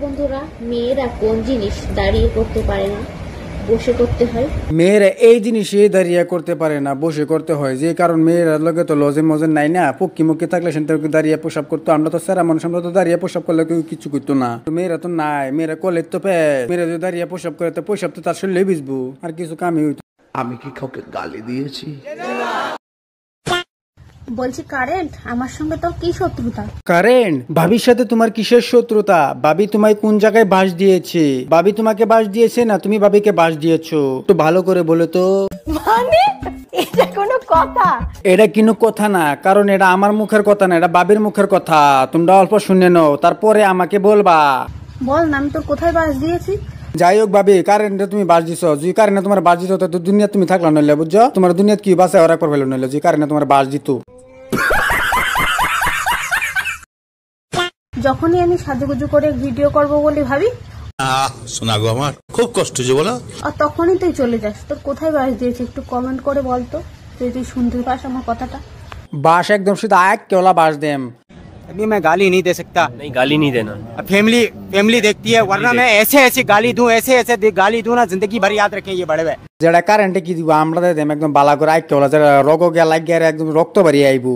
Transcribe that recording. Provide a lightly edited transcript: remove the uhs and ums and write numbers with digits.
বন্ধুরা, মেয়েরা কোন জিনিস দাঁড়িয়ে করতে পারে না, বসে করতে হয়? মেয়েরা এই জিনিসই দাঁড়িয়ে করতে পারে না, বসে করতে হয়। যে কারণ মেয়েরা লগে তো লজে মজে নাই না, পক্ষী মুখী থাকলে সেটা দাঁড়িয়ে প্রসাব করতো। আমরা তো স্যার মানুষ, আমরা তো দাঁড়িয়ে প্রসাব করলে কেউ কিছু করতো না। মেয়েরা তো নাই, মেয়েরা কলের তো মেয়েরা যদি দাঁড়িয়ে প্রসাব করে তো প্রসাব তো তার শরীরে ভিজবো, আর কিছু কামই হইতো। আমি কি কাউকে গালি দিয়েছি? বলছি কারেন্ট, আমার সঙ্গে তো কি শত্রুতা? কারেন্ট? ভাবির সাথে তোমার কিসের শত্রুতা? ভাবি তোমায় কোন জায়গায় বাস দিয়েছে? ভাবি তোমাকে বাস দিয়েছে না তুমি ভাবিকে বাস দিয়েছো? তো ভালো করে বলো তো। মানে এটা কোনো কথা? এটা কিন্তু কথা না, কারণ এটা আমার মুখের কথা না, এটা বাবির মুখের কথা। তোমরা অল্প শুনে নাও, তারপরে আমাকে বলবা। বল না, আমি তোর কোথায় বাস দিয়েছি? যাই হোক ভাবি, কারেন্টে তুমি বাস দিছো, যদি কারেন্টে তোমার বাস দিত তো দুনিয়া তুমি থাকলা নইলে, বুঝছো? তোমার দুনিয়া কি বাসায় ওরা করবে নইলে, যে কারেন্টে তোমার বাস দিত। যখনই আমি সাজুগুজু করে ভিডিও করব বলে ভাবি, শোনা গো আমার খুব কষ্ট যে বলো, আর তখনই তুই চলে যাস। তোর কোথায় বাস দিয়েছি একটু কমেন্ট করে বলতো, যদি তুই শুনতে পাস আমার কথাটা। বাস একদম শুধু এক কেওলা বাস দেম। अभी मैं गाली नहीं दे सकता। नहीं, गाली नहीं देना। फैमिली देखती है, वरना मैं ऐसे गाली दूं, ऐसे गाली दूं ना, जिंदगी भर याद रखें ये बड़े। যেটা কারেন্টে কি দিব আমরা দেম একদম বালা করে এক কেওলা, যেটা রগ গিয়া লাগ গিয়া একদম রক্ত বাড়িয়ে আইবো।